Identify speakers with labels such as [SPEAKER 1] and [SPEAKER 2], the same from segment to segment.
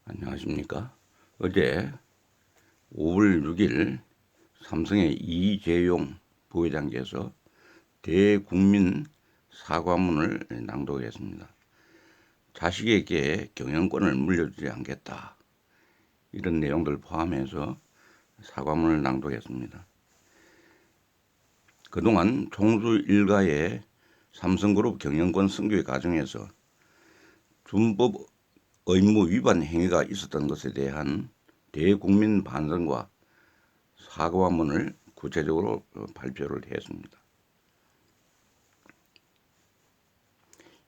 [SPEAKER 1] 안녕하십니까. 어제 5월 6일 삼성의 이재용 부회장께서 대국민 사과문을 낭독했습니다. 자식에게 경영권을 물려주지 않겠다, 이런 내용들 포함해서 사과문을 낭독했습니다. 그동안 총수 일가의 삼성그룹 경영권 승계 과정에서 준법 의무 위반 행위가 있었던 것에 대한 대국민 반성과 사과문을 구체적으로 발표를 했습니다.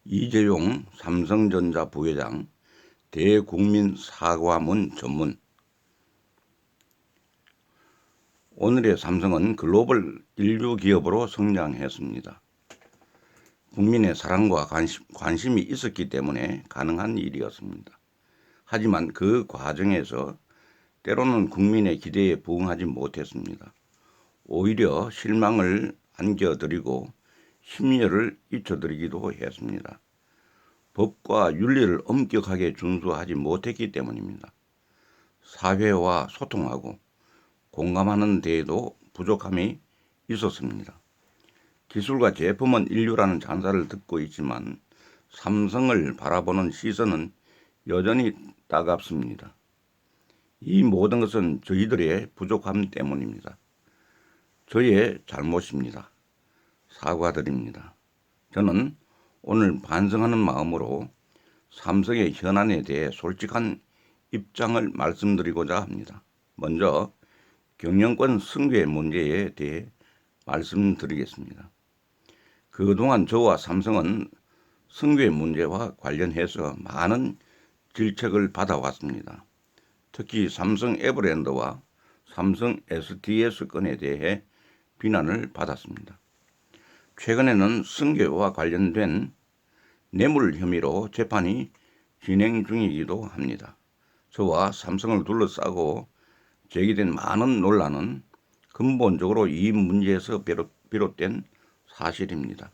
[SPEAKER 1] 이재용 삼성전자 부회장 대국민 사과문 전문. 오늘의 삼성은 글로벌 인류 기업으로 성장했습니다. 국민의 사랑과 관심이 있었기 때문에 가능한 일이었습니다. 하지만 그 과정에서 때로는 국민의 기대에 부응하지 못했습니다. 오히려 실망을 안겨드리고 심려를 입혀드리기도 했습니다. 법과 윤리를 엄격하게 준수하지 못했기 때문입니다. 사회와 소통하고 공감하는 데에도 부족함이 있었습니다. 기술과 제품은 인류라는 잔사를 듣고 있지만 삼성을 바라보는 시선은 여전히 따갑습니다. 이 모든 것은 저희들의 부족함 때문입니다. 저의 잘못입니다. 사과드립니다. 저는 오늘 반성하는 마음으로 삼성의 현안에 대해 솔직한 입장을 말씀드리고자 합니다. 먼저 경영권 승계 문제에 대해 말씀드리겠습니다. 그동안 저와 삼성은 승계 문제와 관련해서 많은 질책을 받아왔습니다. 특히 삼성 에버랜드와 삼성 SDS 건에 대해 비난을 받았습니다. 최근에는 승계와 관련된 뇌물 혐의로 재판이 진행 중이기도 합니다. 저와 삼성을 둘러싸고 제기된 많은 논란은 근본적으로 이 문제에서 비롯된 사실입니다.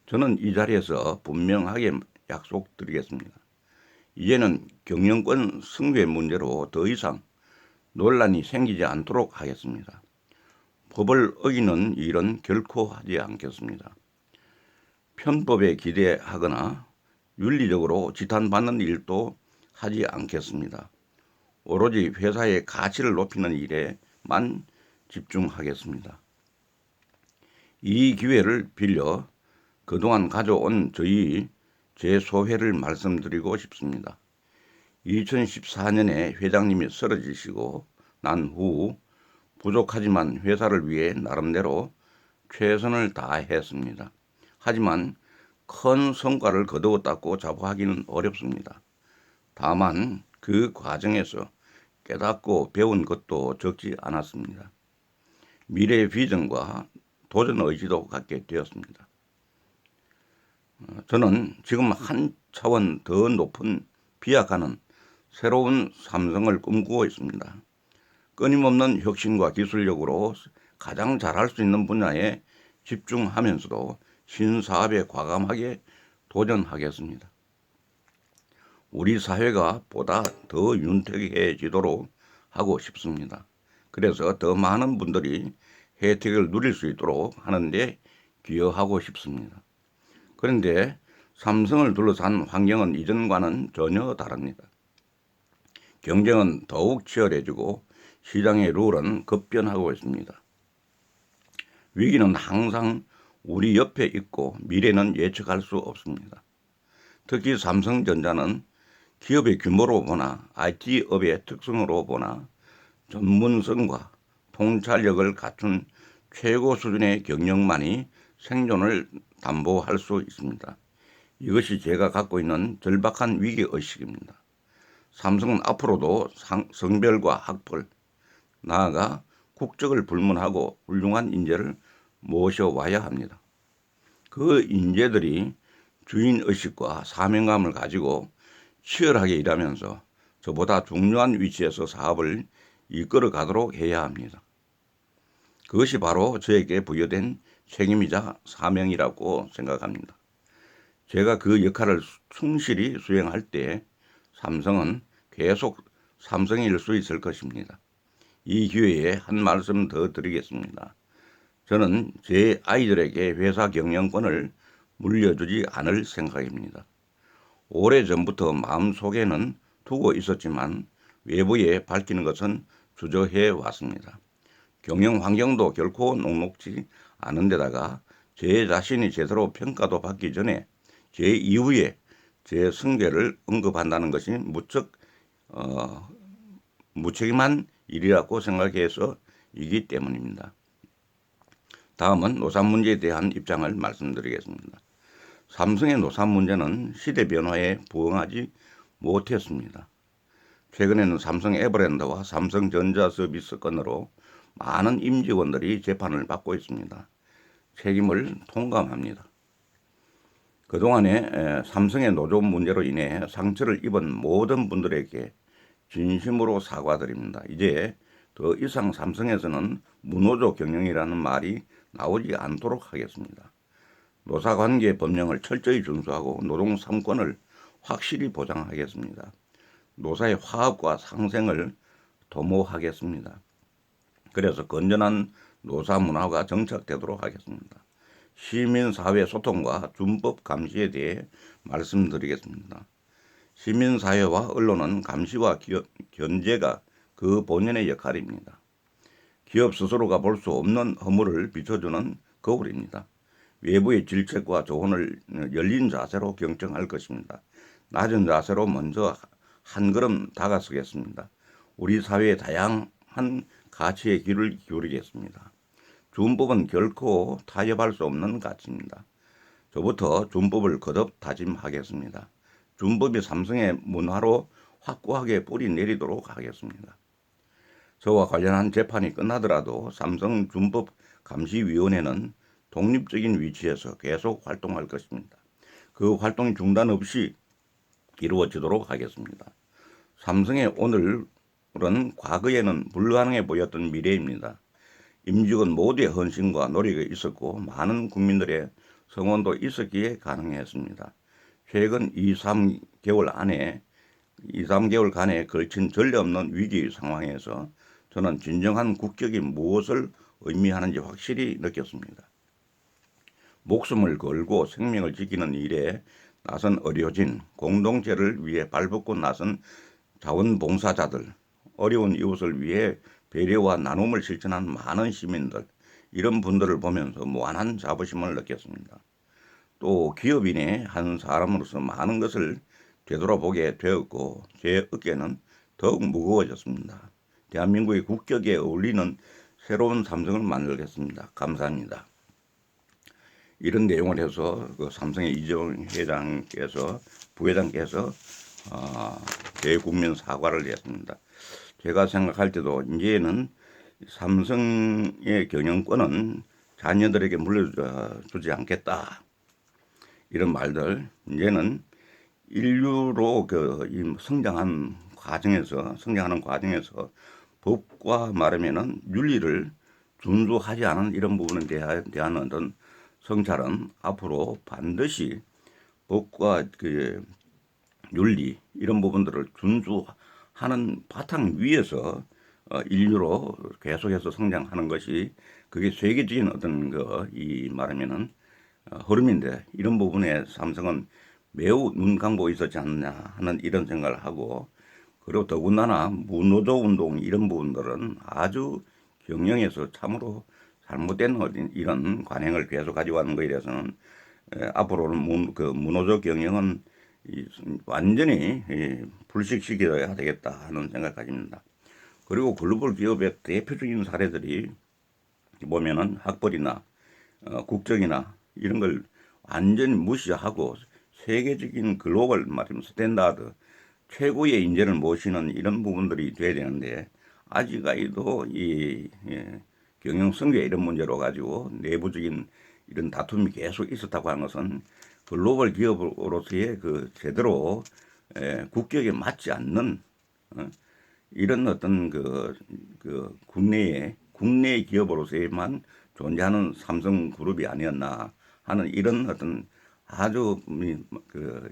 [SPEAKER 1] 저는 이 자리에서 분명하게 약속드리겠습니다. 이제는 경영권 승계 문제로 더 이상 논란이 생기지 않도록 하겠습니다. 법을 어기는 일은 결코 하지 않겠습니다. 편법에 기대하거나 윤리적으로 지탄받는 일도 하지 않겠습니다. 오로지 회사의 가치를 높이는 일에만 집중하겠습니다. 이 기회를 빌려 그동안 가져온 제 소회를 말씀드리고 싶습니다. 2014년에 회장님이 쓰러지시고 난 후 부족하지만 회사를 위해 나름대로 최선을 다했습니다. 하지만 큰 성과를 거두었다고 자부하기는 어렵습니다. 다만 그 과정에서 깨닫고 배운 것도 적지 않았습니다. 미래의 비전과 도전 의지도 갖게 되었습니다. 저는 지금 한 차원 더 높은 비약하는 새로운 삼성을 꿈꾸고 있습니다. 끊임없는 혁신과 기술력으로 가장 잘할 수 있는 분야에 집중하면서도 신사업에 과감하게 도전하겠습니다. 우리 사회가 보다 더 윤택해지도록 하고 싶습니다. 그래서 더 많은 분들이 혜택을 누릴 수 있도록 하는데 기여하고 싶습니다. 그런데 삼성을 둘러싼 환경은 이전과는 전혀 다릅니다. 경쟁은 더욱 치열해지고 시장의 룰은 급변하고 있습니다. 위기는 항상 우리 옆에 있고 미래는 예측할 수 없습니다. 특히 삼성전자는 기업의 규모로 보나 IT업의 특성으로 보나 전문성과 통찰력을 갖춘 최고 수준의 경영만이 생존을 담보할 수 있습니다. 이것이 제가 갖고 있는 절박한 위기의식입니다. 삼성은 앞으로도 성별과 학벌, 나아가 국적을 불문하고 훌륭한 인재를 모셔와야 합니다. 그 인재들이 주인의식과 사명감을 가지고 치열하게 일하면서 저보다 중요한 위치에서 사업을 이끌어 가도록 해야 합니다. 그것이 바로 저에게 부여된 책임이자 사명이라고 생각합니다. 제가 그 역할을 충실히 수행할 때 삼성은 계속 삼성일 수 있을 것입니다. 이 기회에 한 말씀 더 드리겠습니다. 저는 제 아이들에게 회사 경영권을 물려주지 않을 생각입니다. 오래전부터 마음속에는 두고 있었지만 외부에 밝히는 것은 주저해 왔습니다. 경영 환경도 결코 녹록지 않은 데다가 제 자신이 제대로 평가도 받기 전에 제 이후에 제 승계를 언급한다는 것이 무책임한 일이라고 생각해서이기 때문입니다. 다음은 노사 문제에 대한 입장을 말씀드리겠습니다. 삼성의 노사 문제는 시대 변화에 부응하지 못했습니다. 최근에는 삼성 에버랜드와 삼성전자 서비스 건으로 많은 임직원들이 재판을 받고 있습니다. 책임을 통감합니다. 그동안에 삼성의 노조 문제로 인해 상처를 입은 모든 분들에게 진심으로 사과드립니다. 이제 더 이상 삼성에서는 무노조 경영이라는 말이 나오지 않도록 하겠습니다. 노사관계 법령을 철저히 준수하고 노동 3권을 확실히 보장하겠습니다. 노사의 화합과 상생을 도모하겠습니다. 그래서 건전한 노사 문화가 정착되도록 하겠습니다. 시민사회 소통과 준법 감시에 대해 말씀드리겠습니다. 시민사회와 언론은 감시와 견제가 그 본연의 역할입니다. 기업 스스로가 볼 수 없는 허물을 비춰주는 거울입니다. 외부의 질책과 조언을 열린 자세로 경청할 것입니다. 낮은 자세로 먼저 한 걸음 다가서겠습니다. 우리 사회의 다양한 가치에 귀를 기울이겠습니다. 준법은 결코 타협할 수 없는 가치입니다. 저부터 준법을 거듭 다짐하겠습니다. 준법이 삼성의 문화로 확고하게 뿌리 내리도록 하겠습니다. 저와 관련한 재판이 끝나더라도 삼성 준법 감시위원회는 독립적인 위치에서 계속 활동할 것입니다. 그 활동이 중단 없이 이루어지도록 하겠습니다. 삼성의 오늘은 과거에는 불가능해 보였던 미래입니다. 임직원 모두의 헌신과 노력이 있었고 많은 국민들의 성원도 있었기에 가능했습니다. 최근 2-3개월간에 걸친 전례 없는 위기 상황에서 저는 진정한 국격이 무엇을 의미하는지 확실히 느꼈습니다. 목숨을 걸고 생명을 지키는 일에 나선 의료진, 공동체를 위해 발벗고 나선 자원봉사자들, 어려운 이웃을 위해 배려와 나눔을 실천한 많은 시민들, 이런 분들을 보면서 무한한 자부심을 느꼈습니다. 또 기업인의 한 사람으로서 많은 것을 되돌아보게 되었고 제 어깨는 더욱 무거워졌습니다. 대한민국의 국격에 어울리는 새로운 삼성을 만들겠습니다. 감사합니다. 이런 내용을 해서 그 삼성의 이재용 부회장께서 대국민 사과를 했습니다. 제가 생각할 때도 이제는 삼성의 경영권은 자녀들에게 물려주지 않겠다. 이런 말들 이제는 인류로 성장하는 과정에서 법과 말하면은 윤리를 준수하지 않은 이런 부분에 대한 어떤 성찰은 앞으로 반드시 법과 윤리 이런 부분들을 준수하는 바탕 위에서 인류로 계속해서 성장하는 것이 그게 세계적인 어떤 이 말하면은 흐름인데 이런 부분에 삼성은 매우 눈 감고 있었지 않느냐 하는 이런 생각을 하고 그리고 더군다나 무노조 운동 이런 부분들은 아주 경영에서 참으로 잘못된 이런 관행을 계속 가지고 가는 것에 대해서는 앞으로는 무노조 경영은 완전히 불식시켜야 되겠다 하는 생각 가집니다. 그리고 글로벌 기업의 대표적인 사례들이 보면은 학벌이나 국적이나 이런 걸 완전히 무시하고 세계적인 글로벌 말하면 스탠다드 최고의 인재를 모시는 이런 부분들이 돼야 되는데 아직까지도 이 경영 승계 이런 문제로 가지고 내부적인 이런 다툼이 계속 있었다고 하는 것은 글로벌 기업으로서의 제대로 국격에 맞지 않는 이런 어떤 국내 기업으로서만 존재하는 삼성그룹이 아니었나 하는 이런 어떤 아주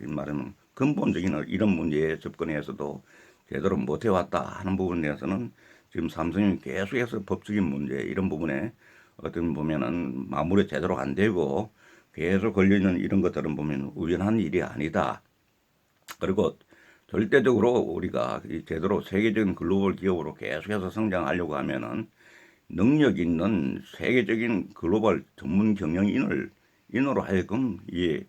[SPEAKER 1] 말하면 근본적인 이런 문제에 접근해서도 제대로 못 해왔다 하는 부분에 대해서는 지금 삼성이 계속해서 법적인 문제 이런 부분에 어떤 보면은 마무리 제대로 안 되고 계속 걸려있는 이런 것들은 보면 우연한 일이 아니다. 그리고 절대적으로 우리가 제대로 세계적인 글로벌 기업으로 계속해서 성장하려고 하면은 능력 있는 세계적인 글로벌 전문 인으로 하여금 이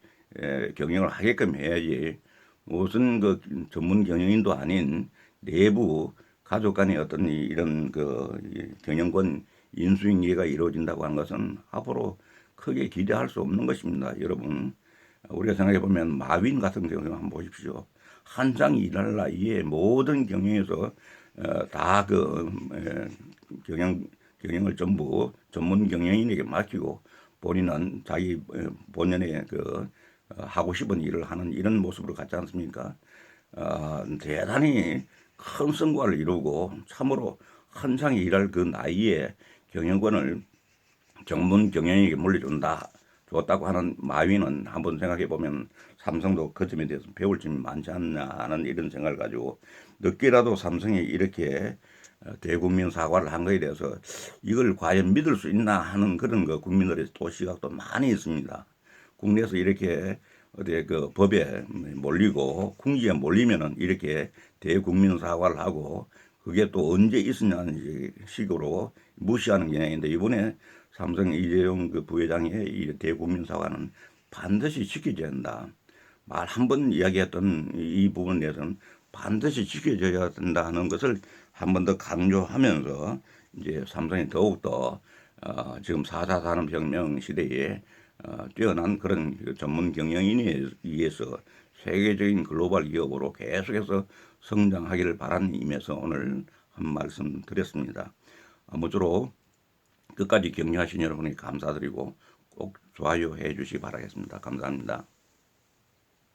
[SPEAKER 1] 경영을 하게끔 해야지. 무슨 그 전문 경영인도 아닌 내부 가족 간의 어떤 이런 그 경영권 인수인계가 이루어진다고 하는 것은 앞으로 크게 기대할 수 없는 것입니다. 여러분, 우리가 생각해 보면 마윈 같은 경우 한번 보십시오. 한창 일할 나이에 모든 경영에서 다그 경영을 전부 전문 경영인에게 맡기고 본인은 자기 본연의 그 하고 싶은 일을 하는 이런 모습으로 갔지 않습니까? 대단히 큰 성과를 이루고 참으로 한창 일할 그 나이에 경영권을 전문 경영에게 물려준다. 줬다고 하는 마윈은 한번 생각해 보면 삼성도 그 점에 대해서 배울 점이 많지 않나 하는 이런 생각을 가지고 늦게라도 삼성이 이렇게 대국민 사과를 한 거에 대해서 이걸 과연 믿을 수 있나 하는 그런 그 국민들의 또 시각도 많이 있습니다. 국내에서 이렇게 어디 그 법에 몰리고 궁지에 몰리면은 이렇게 대국민 사과를 하고 그게 또 언제 있었냐는 식으로 무시하는 경향인데 이번에 삼성 이재용 그 부회장의 이 대국민 사과는 반드시 지켜져야 한다. 말 한 번 이야기했던 이 부분에 대해서는 반드시 지켜져야 된다는 것을 한 번 더 강조하면서 이제 삼성이 더욱더 지금 4차 산업혁명 시대에 뛰어난 그런 전문 경영인에 의해서 세계적인 글로벌 기업으로 계속해서 성장하기를 바라는 의미에서 오늘 한 말씀 드렸습니다. 아무쪼록 끝까지 격려하신 여러분에게 감사드리고 꼭 좋아요 해 주시기 바라겠습니다. 감사합니다.